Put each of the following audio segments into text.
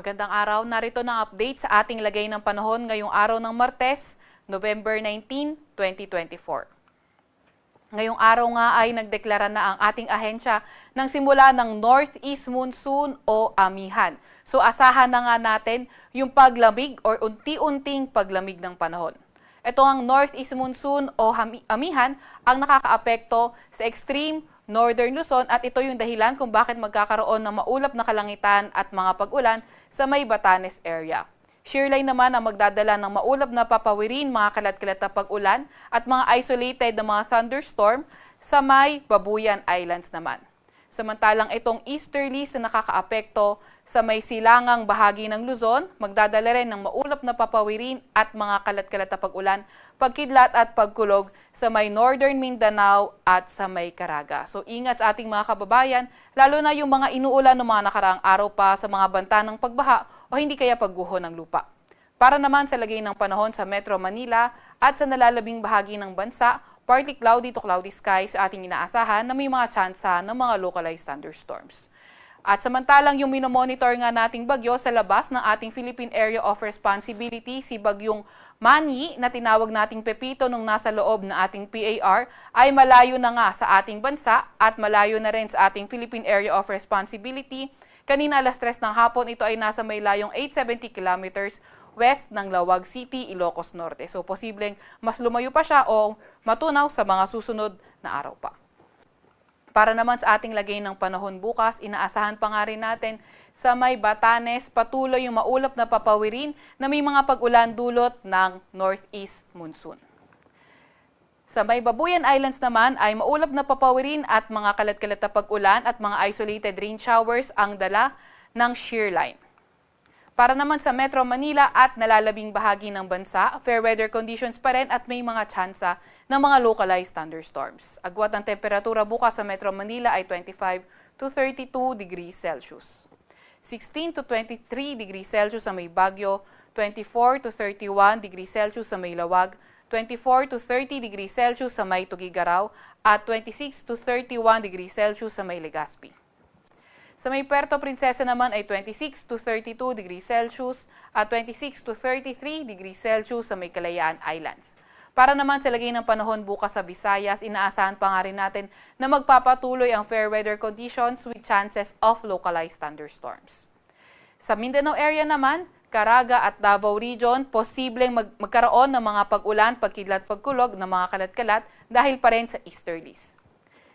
Magandang araw. Narito ng update sa ating lagay ng panahon ngayong araw ng Martes, November 19, 2024. Ngayong araw nga ay nagdeklara na ang ating ahensya ng simula ng Northeast Monsoon o amihan. So asahan na nga natin yung paglamig or unti-unting paglamig ng panahon. Ito ang Northeast Monsoon o amihan ang nakakaapekto sa extreme Northern Luzon at ito yung dahilan kung bakit magkakaroon ng maulap na kalangitan at mga pag-ulan sa may Batanes area. Shearline naman ang magdadala ng maulap na papawirin, mga kalat-kalat na pag-ulan at mga isolated na mga thunderstorm sa may Babuyan Islands naman. Samantalang itong easterlies na nakakaapekto sa may silangang bahagi ng Luzon, magdadala rin ng maulap na papawirin at mga kalat-kalat na pag-ulan, pagkidlat at pagkulog sa may Northern Mindanao at sa may Caraga. So ingat sa ating mga kababayan, lalo na yung mga inuulan ng mga nakaraang araw pa sa mga banta ng pagbaha o hindi kaya pagguho ng lupa. Para naman sa lagay ng panahon sa Metro Manila at sa nalalabing bahagi ng bansa, partly cloudy to cloudy skies sa ating inaasahan na may mga tsansa ng mga localized thunderstorms. At samantalang yung minomonitor nga nating bagyo sa labas ng ating Philippine Area of Responsibility, si Bagyong Manny na tinawag nating Pepito nung nasa loob ng ating PAR ay malayo na nga sa ating bansa at malayo na rin sa ating Philippine Area of Responsibility. Kanina alas 3 ng hapon, ito ay nasa may layong 870 kilometers west ng Lawag City, Ilocos Norte. So posibleng mas lumayo pa siya o matunaw sa mga susunod na araw pa. Para naman sa ating lagay ng panahon bukas, inaasahan pa nga rin natin sa may Batanes, patuloy yung maulap na papawirin na may mga pag-ulan dulot ng Northeast Monsoon. Sa may Babuyan Islands naman ay maulap na papawirin at mga kalat-kalat na pag-ulan at mga isolated rain showers ang dala ng shearline. Para naman sa Metro Manila at nalalabing bahagi ng bansa, fair weather conditions pa rin at may mga tsansa ng mga localized thunderstorms. Agwat ang temperatura bukas sa Metro Manila ay 25 to 32 degrees Celsius. 16 to 23 degrees Celsius sa may Baguio, 24 to 31 degrees Celsius sa may Lawag, 24 to 30 degrees Celsius sa may Tugigaraw, at 26 to 31 degrees Celsius sa may Legazpi. Sa may Puerto Princesa naman ay 26 to 32 degrees Celsius at 26 to 33 degrees Celsius sa may Kalayaan Islands. Para naman sa lagay ng panahon bukas sa Visayas, inaasahan pa nga rin natin na magpapatuloy ang fair weather conditions with chances of localized thunderstorms. Sa Mindanao area naman, Caraga at Davao Region, posibleng magkaroon ng mga pag-ulan, pagkidlat, pagkulog ng mga kalat-kalat dahil pa rin sa easterlies.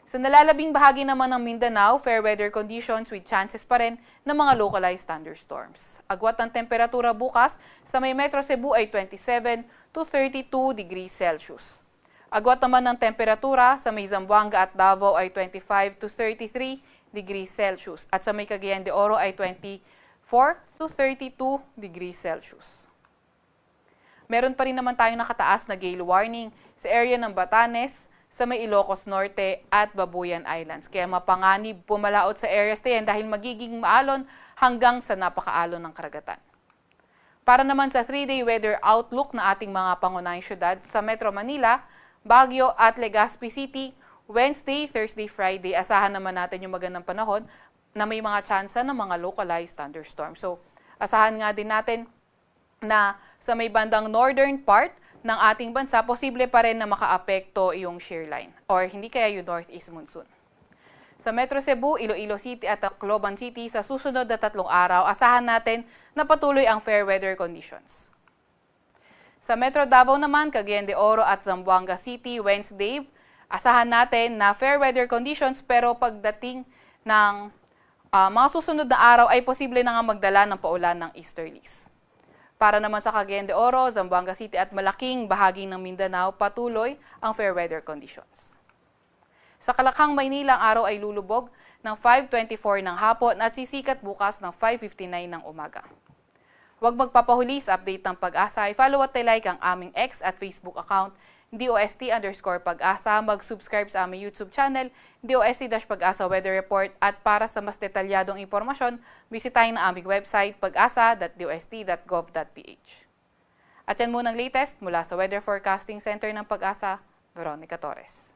Sa nalalabing bahagi naman ng Mindanao, fair weather conditions with chances pa rin ng mga localized thunderstorms. Agwat ng temperatura bukas sa may Metro Cebu ay 27 to 32 degrees Celsius. Agwat naman ng temperatura sa may Zamboanga at Davao ay 25 to 33 degrees Celsius at sa may Cagayan de Oro ay 24 to 32 degrees Celsius. Meron pa rin naman tayong nakataas na gale warning sa area ng Batanes, sa may Ilocos Norte at Babuyan Islands. Kaya mapanganib pumalaot sa areas na yan dahil magiging maalon hanggang sa napakaalon ng karagatan. Para naman sa 3-day weather outlook na ating mga pangunahing syudad sa Metro Manila, Baguio at Legazpi City, Wednesday, Thursday, Friday, asahan naman natin yung magandang panahon na may mga tsansa ng mga localized thunderstorms. So, asahan nga din natin na sa may bandang northern part ng ating bansa, posible pa rin na makaapekto yung shearline or hindi kaya yung Northeast Monsoon. Sa Metro Cebu, Iloilo City at Tacloban City, sa susunod na 3 araw, asahan natin na patuloy ang fair weather conditions. Sa Metro Davao naman, Cagayan de Oro at Zamboanga City, Wednesday, asahan natin na fair weather conditions pero pagdating ng mga susunod na araw ay posible na nga magdala ng paulan ng easterlies. Para naman sa Cagayan de Oro, Zamboanga City at malaking bahagi ng Mindanao, patuloy ang fair weather conditions. Sa Kalakhang, Maynila, ang araw ay lulubog ng 5:24 ng hapon at sisikat bukas ng 5:59 ng umaga. Huwag magpapahuli sa update ng Pag-asa. I-follow at like ang aming X at Facebook account, DOST_Pag-asa. Mag-subscribe sa aming YouTube channel, DOST-Pag-asa Weather Report. At para sa mas detalyadong impormasyon, bisitahin ang aming website, pag-asa.dost.gov.ph. At yan muna ang latest mula sa Weather Forecasting Center ng Pag-asa, Veronica Torres.